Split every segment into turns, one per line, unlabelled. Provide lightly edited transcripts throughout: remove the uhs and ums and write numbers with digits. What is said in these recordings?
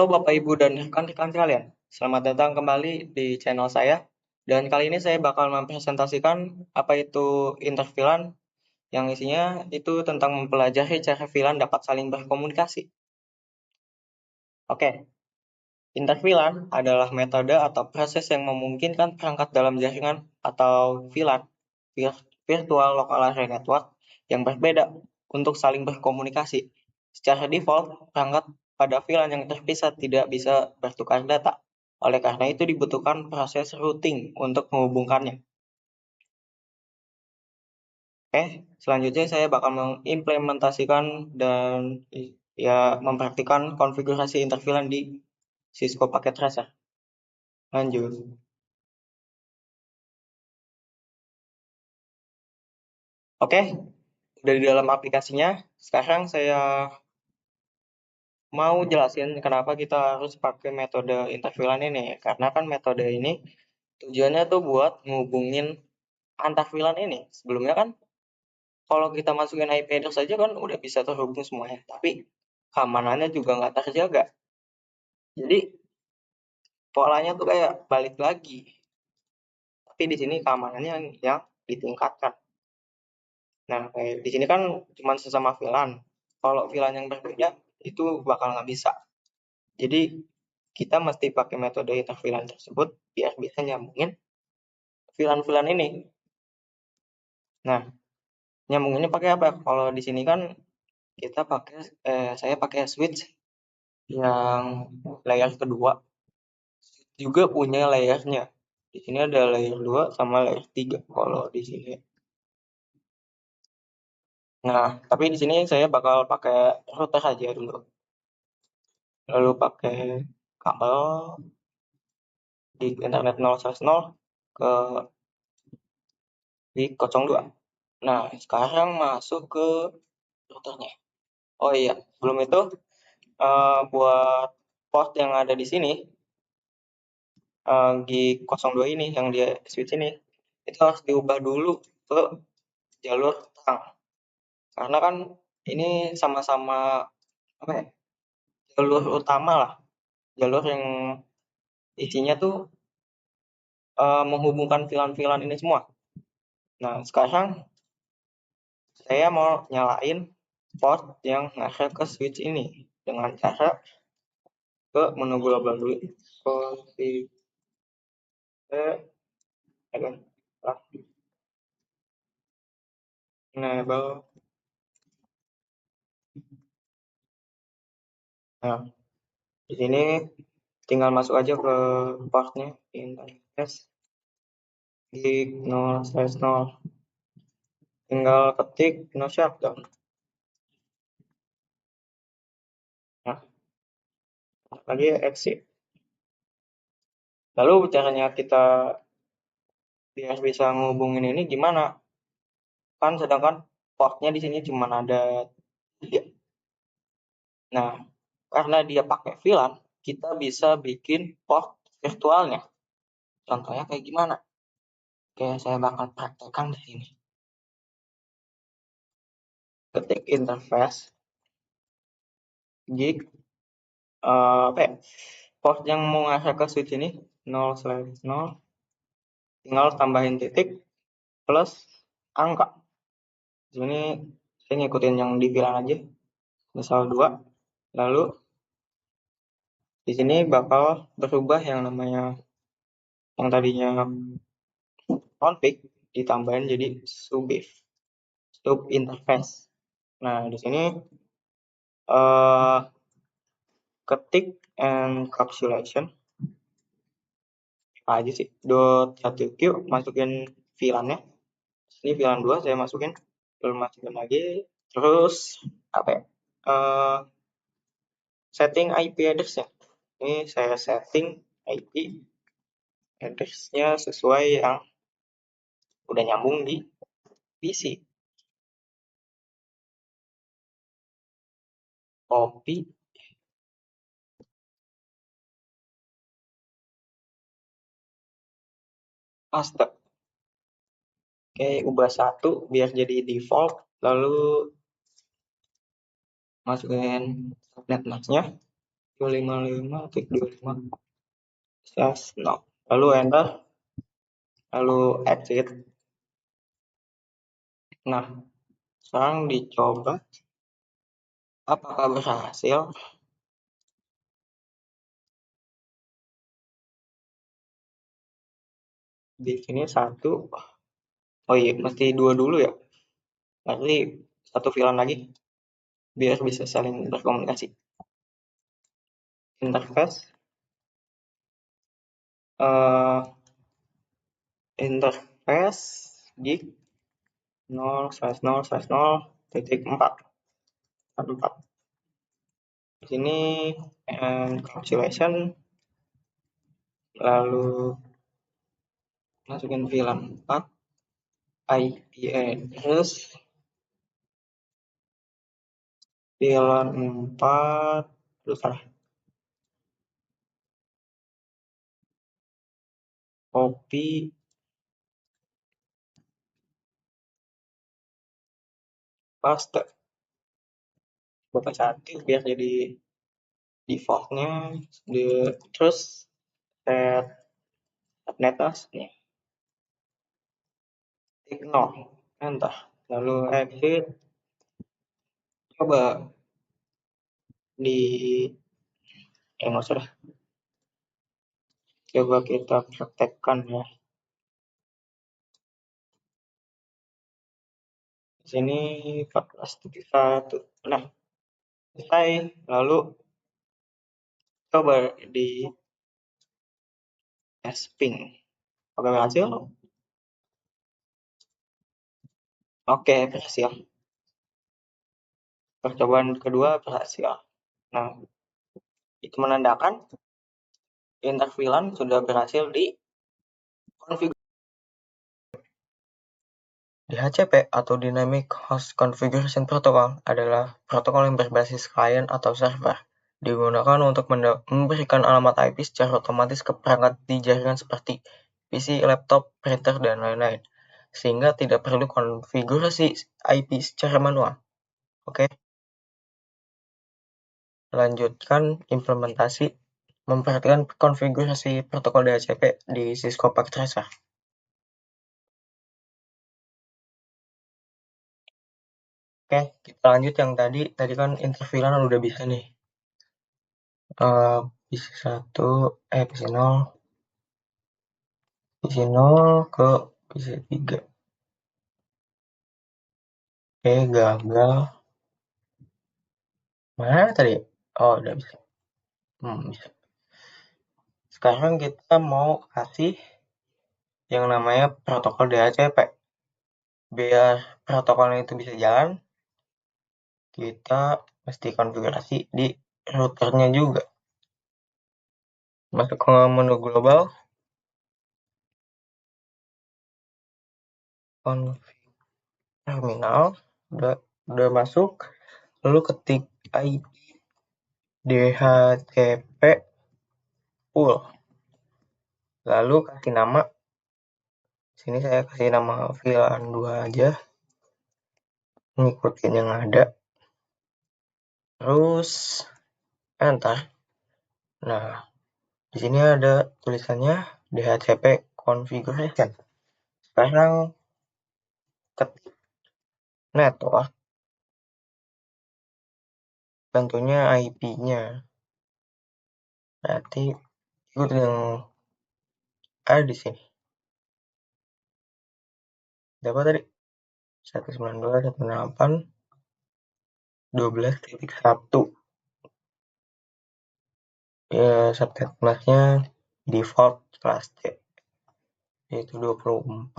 Halo Bapak Ibu dan rekan-rekan kalian, selamat datang kembali di channel saya. Dan kali ini saya bakal mempresentasikan apa itu intervilan, yang isinya itu tentang mempelajari cara VLAN dapat saling berkomunikasi. Oke, intervilan adalah metode atau proses yang memungkinkan perangkat dalam jaringan atau VLAN, Virtual Local Area Network, yang berbeda untuk saling berkomunikasi. Secara default, perangkat pada VLAN yang terpisah tidak bisa bertukar data. Oleh karena itu dibutuhkan proses routing untuk menghubungkannya. Oke, selanjutnya saya bakal mengimplementasikan dan mempraktikkan konfigurasi interVLAN di Cisco Packet Tracer. Lanjut. Oke, udah di dalam aplikasinya. Sekarang saya mau jelasin kenapa kita harus pakai metode interVLAN ini. Karena kan metode ini tujuannya tuh buat ngehubungin antar VLAN ini. Sebelumnya kan kalau kita masukin IP address saja kan udah bisa terhubung semuanya, tapi keamanannya juga nggak terjaga. Jadi polanya tuh kayak balik lagi. Tapi di sini keamanannya yang ditingkatkan. Nah, kayak di sini kan cuma sesama VLAN. Kalau VLAN yang berbeda itu bakal nggak bisa. Jadi kita mesti pakai metode interVLAN tersebut biar bisa nyambungin VLAN-VLAN ini. Nah, nyambunginnya pakai apa? Kalau di sini kan kita pakai saya pakai switch yang layer kedua, juga punya layernya. Di sini ada layer 2 sama layer 3 kalau di sini. Nah, tapi di sini saya bakal pakai router aja dulu. Lalu pakai kabel di internet 0/0 ke di 02. Nah, sekarang masuk ke routernya. Oh iya, sebelum itu buat port yang ada di sini di 02 ini yang dia switch ini itu harus diubah dulu ke jalur terang. Karena kan ini sama-sama apa ya, jalur utama lah, jalur yang isinya tuh menghubungkan VLAN-VLAN ini semua. Nah, sekarang saya mau nyalain port yang ngasih ke switch ini dengan cara ke menu global dulu. Enable. Nah, di sini tinggal masuk aja ke portnya interface di 0/0, tinggal ketik no shutdown. Nah, lagi exit. Lalu caranya kita biar bisa ngehubungin ini gimana? Kan sedangkan portnya di sini cuma ada 3. Nah, karena dia pakai VLAN, kita bisa bikin port virtualnya. Contohnya kayak gimana? Oke, saya bakal praktekkan di sini. Ketik interface gig port yang mau ngasih ke switch ini 0/0, tinggal tambahin titik plus angka. Di sini saya ngikutin yang di VLAN aja, misal 2. Lalu di sini bakal berubah yang namanya yang tadinya config ditambahin jadi sub interface. Nah, di sini ketik encapsulation apa aja sih, .1q, masukin VLAN-nya. Ini VLAN 2 saya masukin, lalu masukin lagi, terus apa ya? Setting IP address-nya. Ini saya setting IP address-nya sesuai yang udah nyambung di PC. Copy, paste. Oke, ubah 1 biar jadi default, lalu masukin subnet mask-nya 255.25 slash no. Lalu enter, lalu exit. Nah, sekarang dicoba apakah berhasil. Di sini satu. Oh iya, mesti dua dulu ya. Nanti satu VLAN lagi biar bisa saling berkomunikasi. Interface uh, interface gig 0/0/0.4. Di sini encapsulation, lalu masukin VLAN 4 IP address VLAN 4 terus copy paste bapak satu biar jadi defaultnya terus set subnet mask nih ignore enter lalu exit. Coba di nggak usah, coba kita praktekkan ya. Di sini 14.1. Nah, selesai. Lalu coba di ping. Oke, berhasil. Oke, berhasil. Percobaan kedua berhasil. Nah, itu menandakan interVLAN sudah berhasil di konfigurasi. DHCP atau Dynamic Host Configuration Protocol adalah protokol yang berbasis klien atau server, digunakan untuk memberikan alamat IP secara otomatis ke perangkat di jaringan seperti PC, laptop, printer, dan lain-lain, sehingga tidak perlu konfigurasi IP secara manual. Oke, lanjutkan implementasi memperhatikan konfigurasi protokol DHCP di Cisco Packet Tracer. Oke, kita lanjut yang tadi kan interVLAN udah bisa nih. PC 1, PC 0, PC 0 ke PC 3. Oke, gagal. Mana tadi? Oh, udah bisa. Bisa. Sekarang kita mau kasih yang namanya protokol DHCP. Biar protokolnya itu bisa jalan, kita mesti konfigurasi di routernya juga. Masuk ke menu global, config terminal, udah masuk, lalu ketik IP DHCP full, lalu kasih nama. Sini saya kasih nama VLAN 2 aja, ngikutin yang ada, terus enter. Nah, di sini ada tulisannya DHCP configuration. Sekarang ketik network, tentunya IP-nya. Berarti ikut yang ada di sini. Dapat tadi 192.168.12.1. Ya, subnet masknya default kelas C, yaitu 24.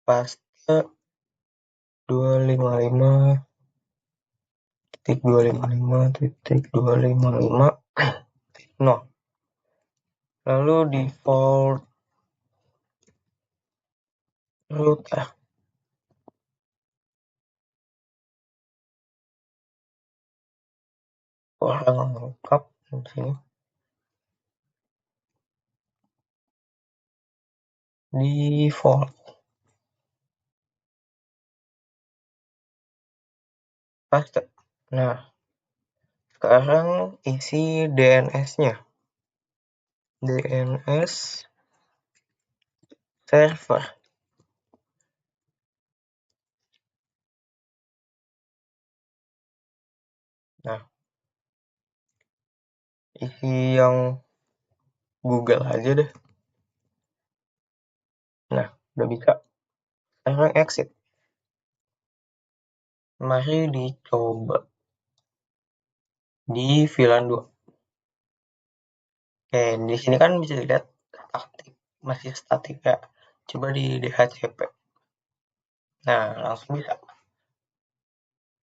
Paste 255.255.255.0. Lalu default router. Orang lengkap di sini. Default. Paste. Nah, Sekarang isi DNS-nya. DNS server. Nah, isi yang Google aja deh. Nah, udah bisa. Sekarang exit. Mari dicoba di VLAN 2. Oke, di sini kan bisa dilihat statik, masih statik ya. Coba di DHCP. Nah, langsung bisa.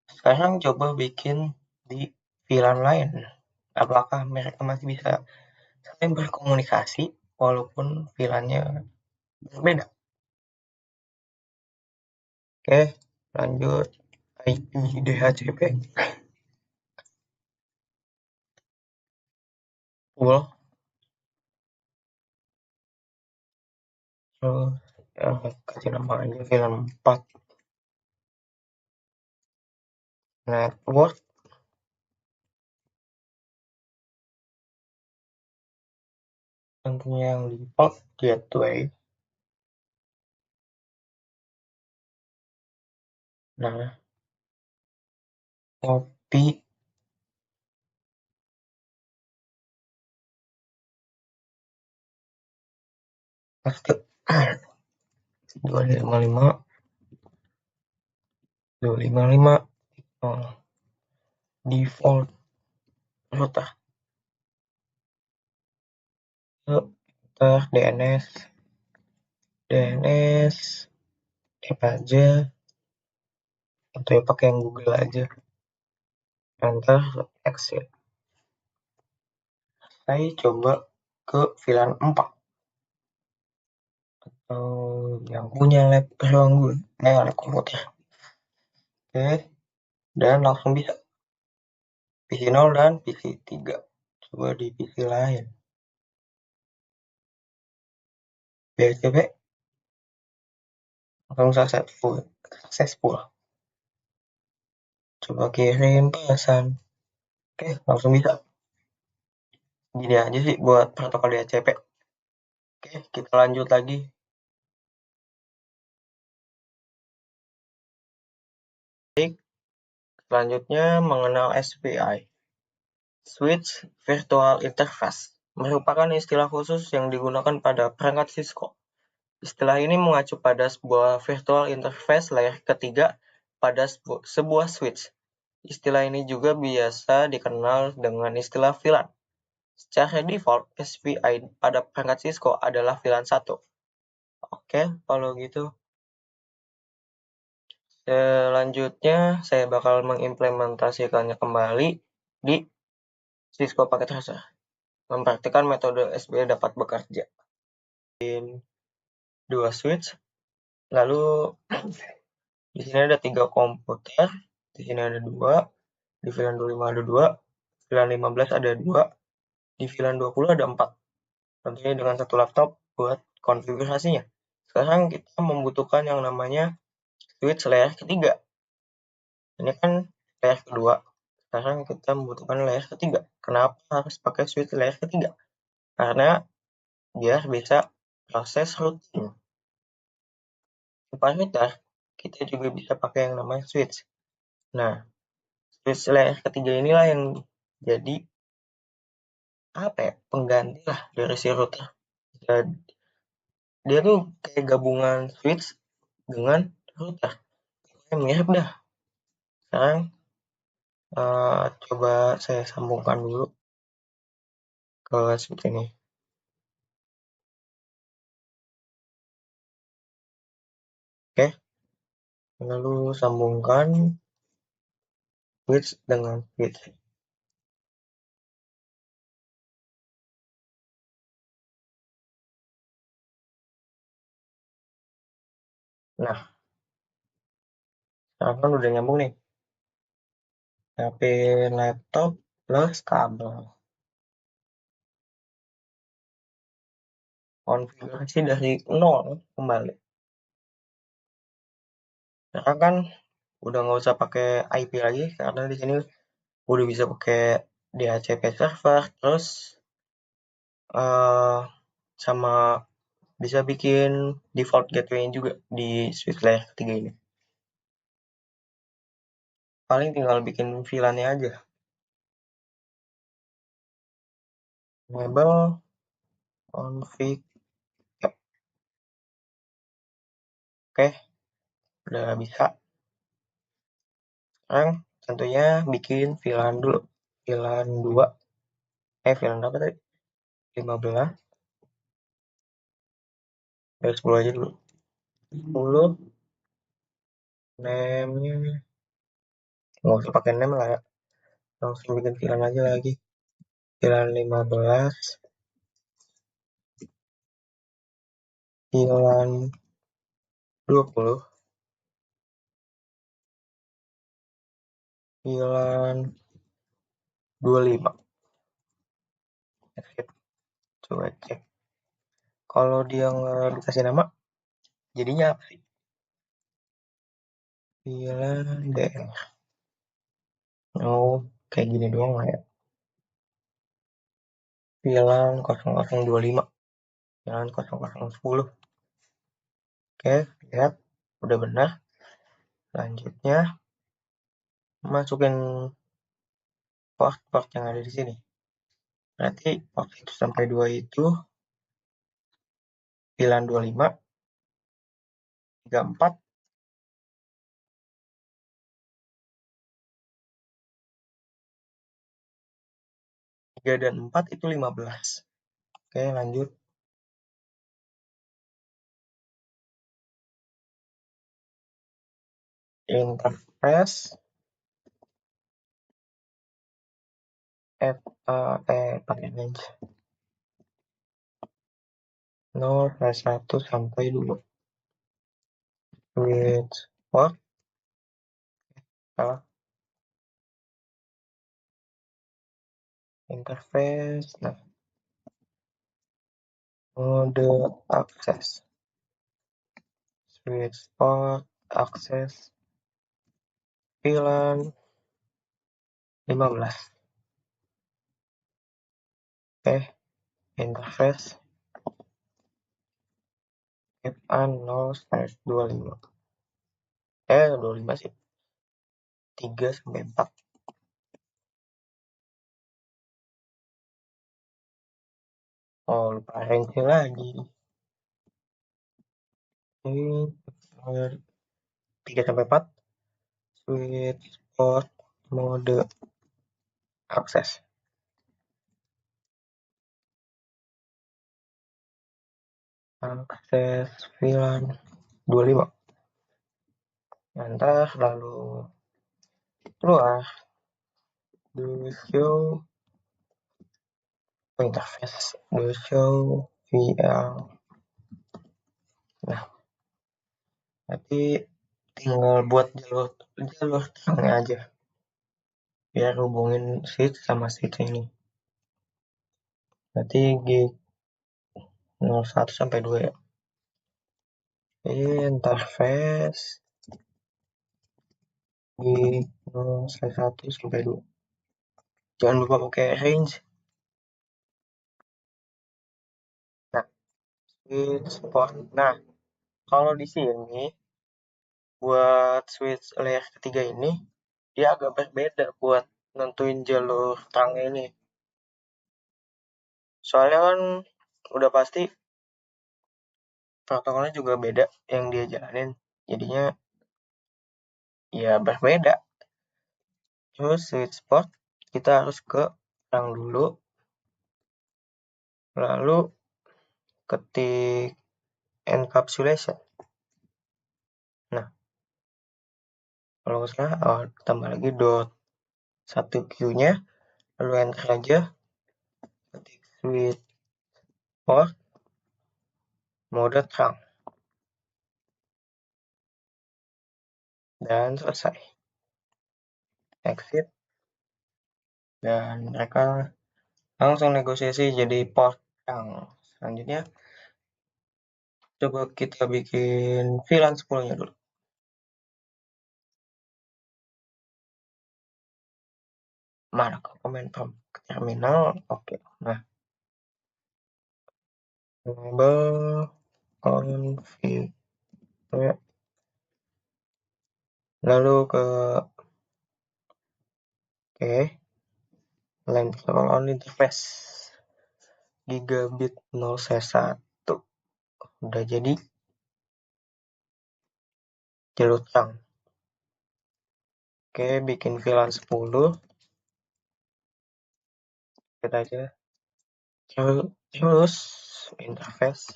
Sekarang coba bikin di VLAN lain. Apakah mereka masih bisa saling berkomunikasi walaupun VLAN-nya berbeda? Oke, lanjut IP DHCP full. Terus kasih nama aja VLAN 4 network. Tentunya yang default gateway. Nah, copy paste 255 255 default router router DNS apa aja atau ya pakai yang Google aja, enter exit. Saya coba ke VLAN 4 atau yang punya ruang guru lab komputer. Oke, dan langsung bisa PC 0 dan PC 3. Coba di PC lain. BSCP langsung successful. Coba kirim pesan. Oke, langsung bisa. Gini aja sih buat protokol DHCP. Oke, kita lanjut lagi. Baik, selanjutnya mengenal SVI. Switch Virtual Interface merupakan istilah khusus yang digunakan pada perangkat Cisco. Istilah ini mengacu pada sebuah virtual interface layer ketiga pada sebuah switch. Istilah ini juga biasa dikenal dengan istilah VLAN. Secara default, SVI pada perangkat Cisco adalah VLAN 1. Oke, kalau gitu. Selanjutnya, saya bakal mengimplementasikannya kembali di Cisco Packet Tracer. Mempraktikkan metode SVI dapat bekerja. Dua switch, lalu di sini ada 3 komputer, di sini ada 2, di VLAN 25 ada 2, VLAN 15 ada 2, di VLAN 20 ada 4. Tentunya dengan satu laptop buat konfigurasinya. Sekarang kita membutuhkan yang namanya switch layer ketiga. Ini kan layer kedua. Sekarang kita membutuhkan layer ketiga. Kenapa harus pakai switch layer ketiga? Karena biar bisa proses routing. Supaya mudah, kita juga bisa pakai yang namanya switch. Nah, switch layer ketiga inilah yang jadi pengganti lah dari si router. Dia tuh kayak gabungan switch dengan router. Mirip dah. Sekarang coba saya sambungkan dulu ke switch ini. Oke, lalu sambungkan switch dengan switch. Nah, sekarang kan udah nyambung nih. HP laptop plus kabel. Konfigurasi dari nol kembali. Sekarang kan udah nggak usah pakai IP lagi karena di sini udah bisa pakai DHCP server, terus uh, sama bisa bikin default gateway juga di switch layer ketiga ini. Paling tinggal bikin VLAN-nya aja. Enable config. Yap. Oke, udah bisa. Sekarang tentunya bikin VLAN dulu. VLAN 2. VLAN berapa tadi? 15. Dari 10 aja dulu. 10. Name-nya. Nggak usah pakai name lah ya. Langsung bikin VLAN aja lagi. VLAN 15. VLAN 20. VLAN 25. Coba cek. Kalau dia nggak dikasih nama, jadinya apa sih? VLAN DR. Oh, kayak gini doang lah ya. VLAN 0025. VLAN 0010. Oke, lihat. Udah benar. Selanjutnya, masukin port-port yang ada di sini. Berarti port 1 sampai 2 itu VLAN 25, 34, 3 dan 4 itu 15. Oke, lanjut. Interface pakai range 0/1 sampai 2. Switch port, salah. Interface, nah, mode akses. Switch port, akses, VLAN 15. Oke, interface FA 0/25. 25 sih. 3 sampai 4. Oh, lupa range lagi. Ini 3 sampai 4. Switch port mode akses. Akses VLAN 25. Enter, lalu keluar. Do show interface. Do show VL. Nah, nanti tinggal buat jalur terangnya aja. Biar hubungin switch sama switch ini. Berarti gig 01 sampai 2 ya. Interface gig 01 sampai 2. Jangan lupa pakai range. Nah, switch port. Nah, kalau di sini buat switch layer ketiga ini dia agak berbeda buat nentuin jalur terangnya ini. Soalnya kan udah pasti protokolnya juga beda yang dia jalanin. Jadinya ya berbeda. Terus switch port kita harus ke terang dulu. Lalu ketik encapsulation. Nah, kalau nggak salah tambah lagi dot 1Q-nya, lalu enter aja, ketik switch port mode terang, dan selesai. Exit, dan mereka langsung negosiasi jadi port terang. Selanjutnya coba kita bikin VLAN 10-nya dulu. Mana command prompt? terminal. Oke. Nah, enable config. Lalu ke line protocol on interface gigabit 0/1 udah jadi jalur terang. Bikin VLAN 10 kita aja. Terus interface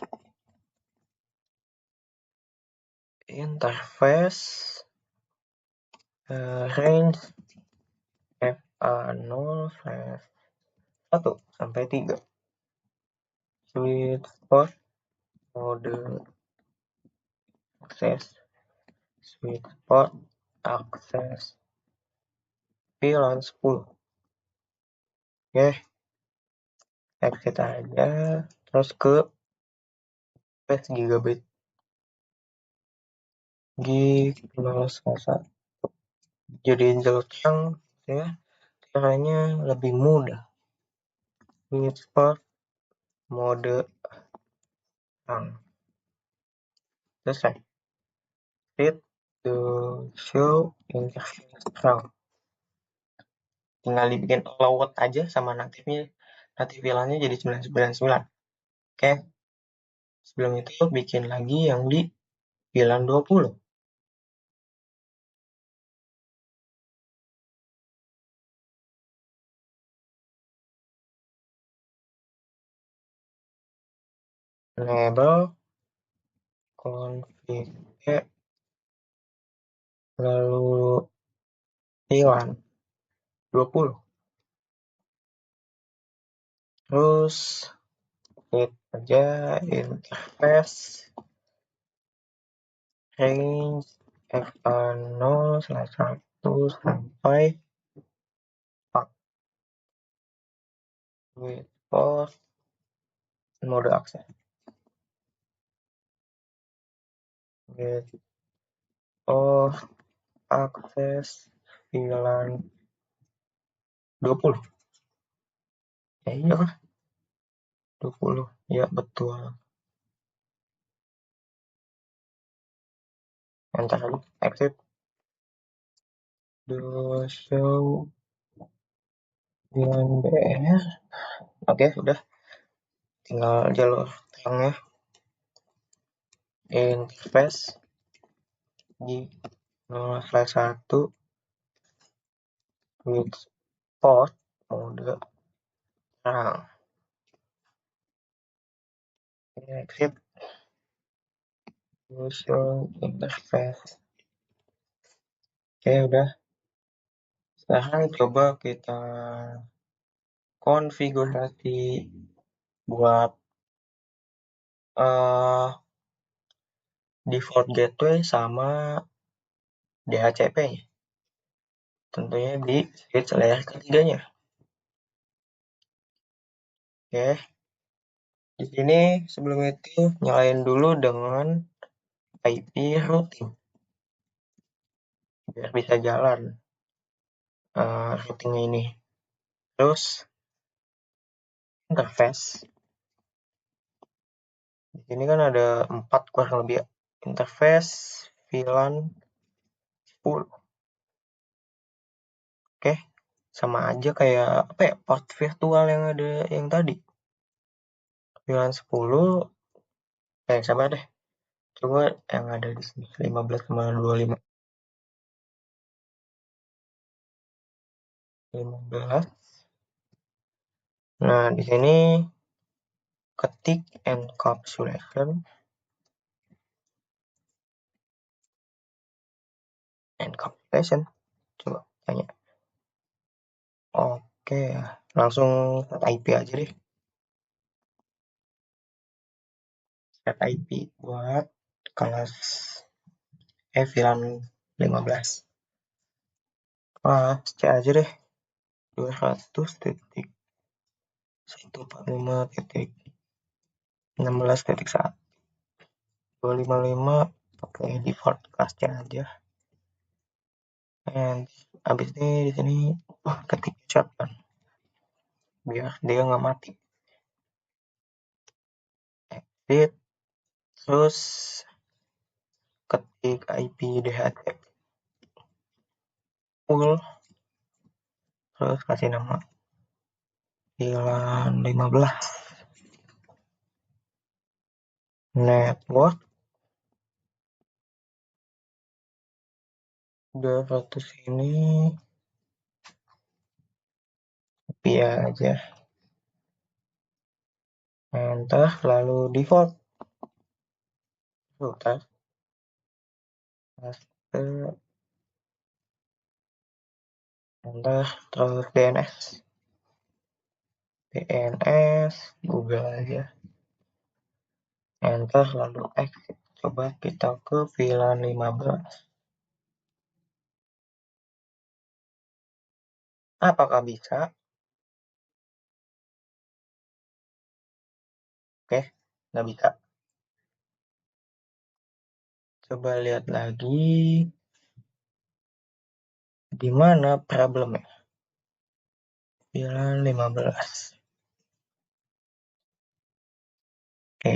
range FA0/1 sampai 3. Sweet spot mode akses, sweet spot akses VLAN 10. Exit aja, terus ke space gigabit gig 0/1. Jadiin jalur terang ya, caranya lebih mudah. Sweet spot mode terang. Selesai. Read to show interface terang. Tinggal dibikin allowed aja sama natifnya. Natif VLAN-nya jadi 999. Sebelum itu bikin lagi yang di VLAN 20. Enable config lalu VLAN 20. Terus hit aja interface range FA0/1 sampai 4 with port mode akses with port akses VLAN 20. Iya kah? 20. Ya betul. Enter lagi, exit. The show VLAN BR. Oke, udah. Tinggal jalur terangnya. Interface di 0/1 with port mode terang. Exit. Show interface. Udah. Sekarang coba kita konfigurasi buat default gateway sama DHCP. Tentunya di switch layer ketiganya. Di sini sebelum itu nyalain dulu dengan IP routing biar bisa jalan routingnya ini. Terus interface. Di sini kan ada 4 kurang lebih. Interface VLAN 10. Sama aja kayak port virtual yang ada yang tadi. VLAN 10. Sabar deh. Coba yang ada di sini 15,25. 15. Nah, di sini ketik encapsulation. Coba tanya. Oke, langsung set IP aja deh. Set IP buat kelas VLAN 15. C aja deh. 200.145.16.1. 255 pakai default kelas C aja. And habis ini di sini ketik shotgun. biar dia nggak mati. Exit, terus ketik IP DHCP full, terus kasih nama VLAN 15 network 200 ini IP aja, enter, lalu default router, paste, enter, terus DNS Google aja, enter, lalu exit. Coba kita ke VLAN 15. Apakah bisa? Oke, nggak bisa. Coba lihat lagi di mana problemnya. VLAN 15. Oke,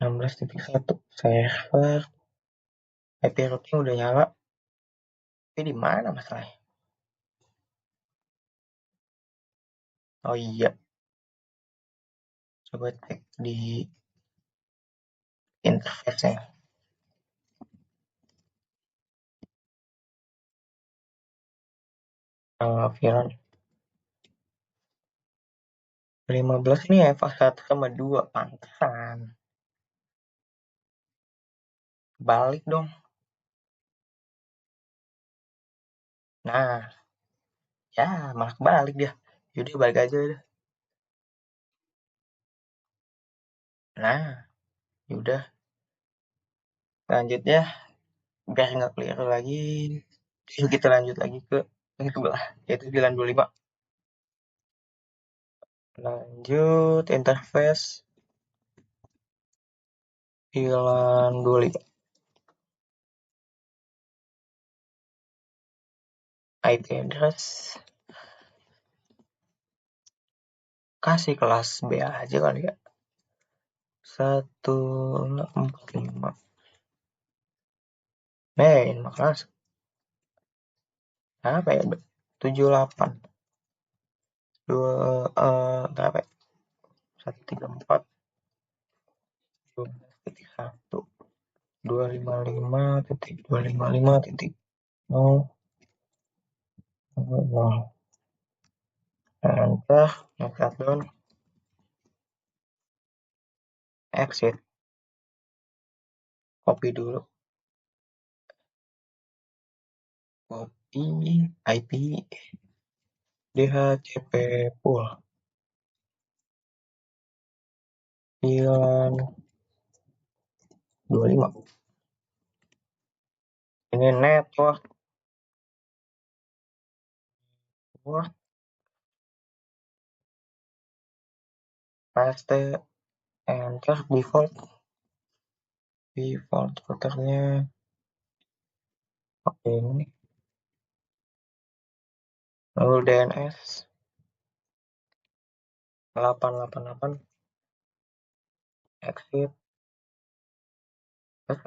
16.1 server IP routing udah nyala. Tapi di mana masalahnya? Oh iya, coba cek di interface-nya. VLAN 15 ini EVA 1 sama 2, pantesan. Balik dong. Nah, ya malah balik dia. Yaudah balik aja udah. Nah, yaudah. Lanjutnya, biar nggak keliru lagi. Yuk kita lanjut lagi ke yang sebelah, yaitu VLAN 25. Lanjut, interface VLAN 25. IP address. Kasih kelas B aja kali ya. 145. Main kelas. Apa ya? 78. Berapa ya? 134. 12.1. 255.255.0. Enter, shutdown, exit, copy dulu, copy IP DHCP pool, VLAN 25. Ini network, paste, enter, default routernya pakai ini, lalu DNS 888, exit. Terus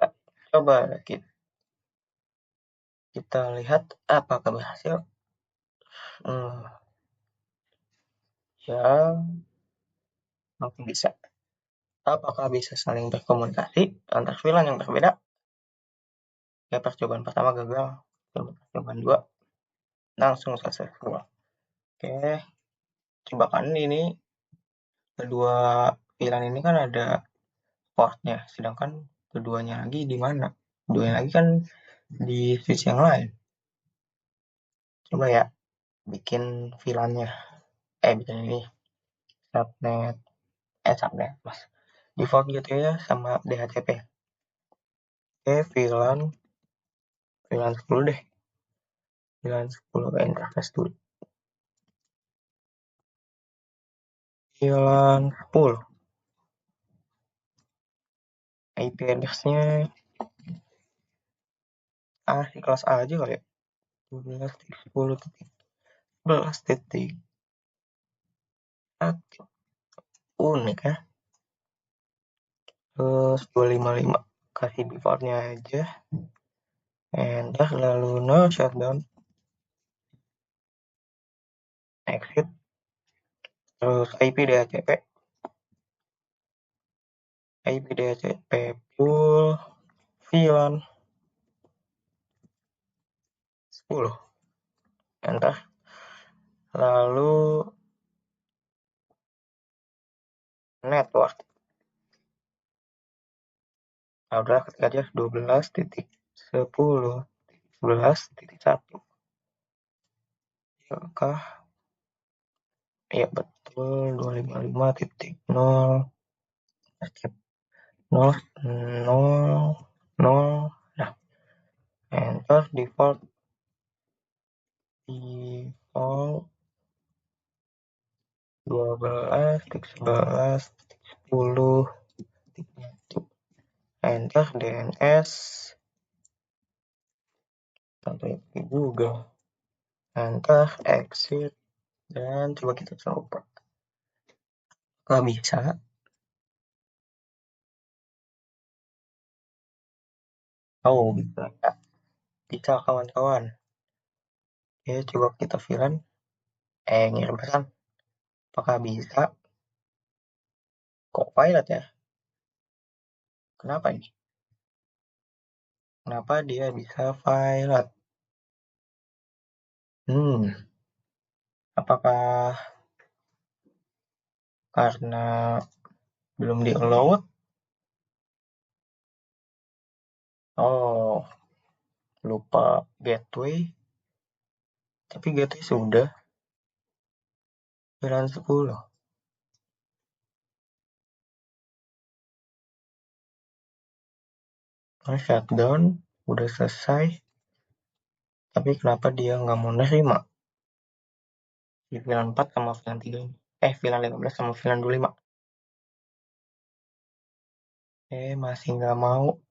coba kita lihat apakah berhasil. Ya, mungkin bisa. Apakah bisa saling berkomunikasi antar VLAN yang berbeda? Ya, percobaan pertama gagal, percobaan 2 langsung successful. Oke, coba kan ini kedua VLAN ini kan ada portnya, sedangkan keduanya lagi di mana? Keduanya lagi kan di switch yang lain. Coba ya, bikin VLAN-nya. Bikin ini subnet, mas. Default gitu ya sama DHCP. Oke, VLAN 10 deh. VLAN 10 interface dulu. VLAN 10. IP address-nya di kelas A aja kali ya. 12.10.11.1 unik ya. Terus 255 kasih defaultnya aja, enter, lalu no shutdown, exit, terus IP DHCP full VLAN 10, enter, lalu network, nah udah ketik aja 12.10.11.1. Apakah ya betul 255.0 0 0 0. Nah, enter, default 12.11.10. Enter, DNS, tentunya pakai Google, enter, exit, dan coba kita coba. Kalau bisa, bisa ya, bisa kawan-kawan. Oke, coba kita VLAN, ngirim pesan, apakah bisa? Kok pilot ya? Kenapa ini? Kenapa dia bisa pilot? Apakah karena belum di-load? Oh, lupa gateway. Tapi gateway sudah 910. Nah, shutdown udah selesai. Tapi kenapa dia nggak mau nerima? Di VLAN 4 sama VLAN 3 ini. VLAN 15 sama VLAN 25. Masih nggak mau.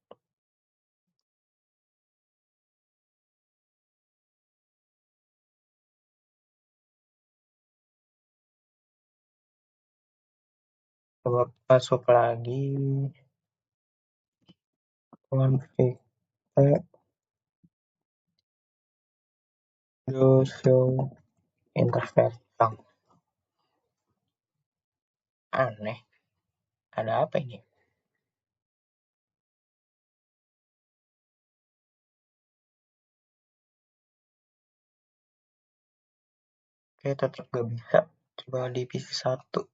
Coba masuk lagi. Config show interface. Aneh. Ada apa ini? Tetap gak bisa. Coba di PC 1.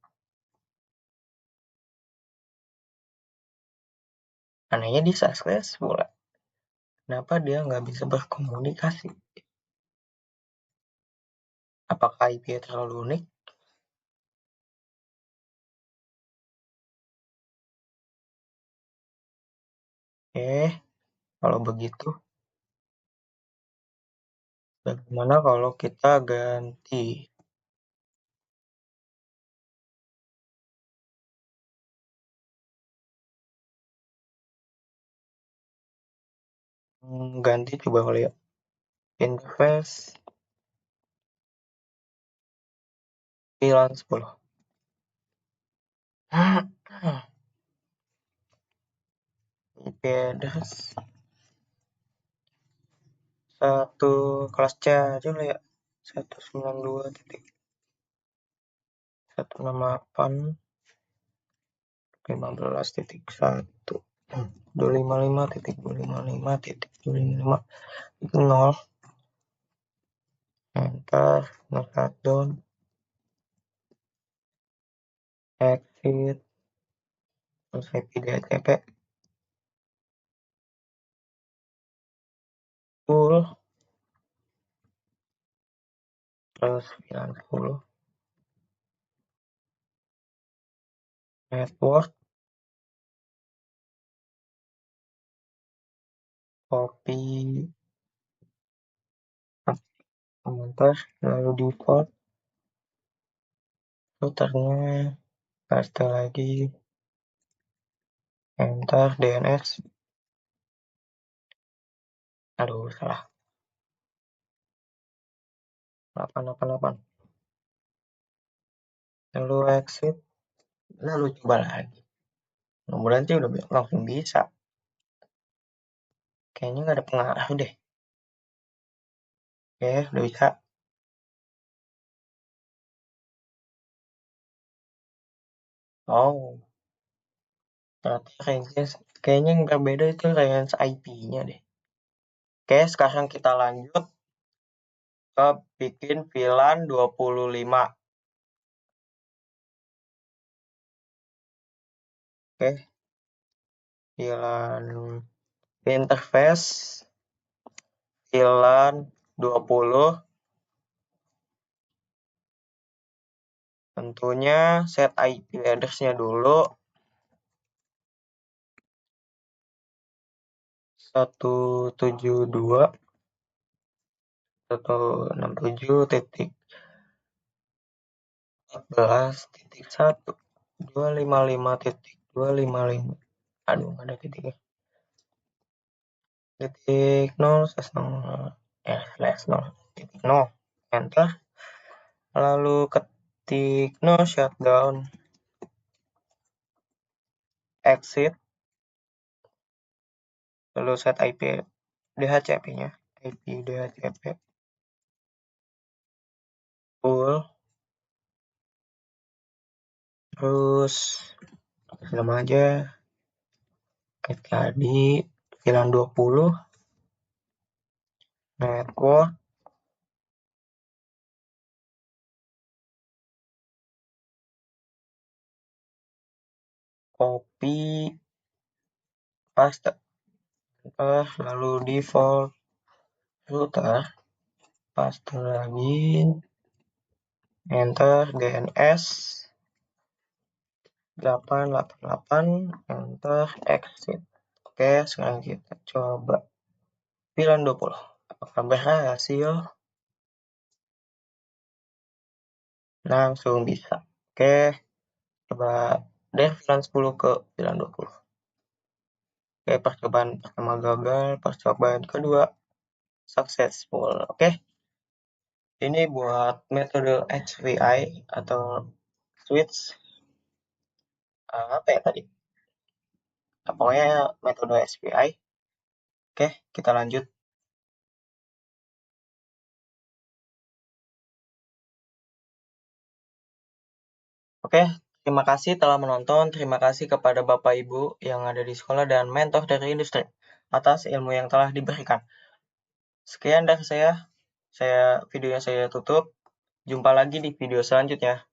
Anehnya di successful. Kenapa dia nggak bisa berkomunikasi? Apakah IP terlalu unik? Kalau begitu, bagaimana kalau kita ganti? Ganti coba kali ya. Interface VLAN 10. IP address 1 kelas C aja lah ya. 192.168.15.1 255.255.255.0. Enter, no shutdown, exit, terus IP DHCP full, terus 90, network, copy, enter, lalu default, routernya, paste lagi, enter, DNS, aduh salah, 888. Lalu exit, lalu coba lagi. Mudah-mudahan sih udah langsung bisa. Kayaknya nggak ada pengaruh deh. Oke, udah bisa. Oh, ternyata kayaknya yang berbeda itu range IP-nya deh. Oke, sekarang kita lanjut ke bikin VLAN 25. Oke, VLAN interface VLAN 20. Tentunya set IP address-nya dulu 172.168.1.255.255. Aduh, nggak ada titiknya. Titik 0 slash 0 titik 0 enter, lalu ketik no shutdown exit, lalu set IP DHCP-nya, IP DHCP full, terus sama aja kayak tadi VLAN 20 network, copy paste, lalu default router, paste lagi, enter DNS 888, enter exit. Oke, sekarang kita coba VLAN 20. Apakah berhasil? Langsung bisa. Oke, coba dari VLAN 10 ke VLAN 20. Oke, percobaan pertama gagal, percobaan kedua successful. Oke, ini buat metode HVI atau switch apa ya tadi? Pokoknya metode HVI. Oke, kita lanjut. Oke, terima kasih telah menonton. Terima kasih kepada Bapak Ibu yang ada di sekolah dan mentor dari industri atas ilmu yang telah diberikan. Sekian dari saya. Videonya saya tutup. Jumpa lagi di video selanjutnya.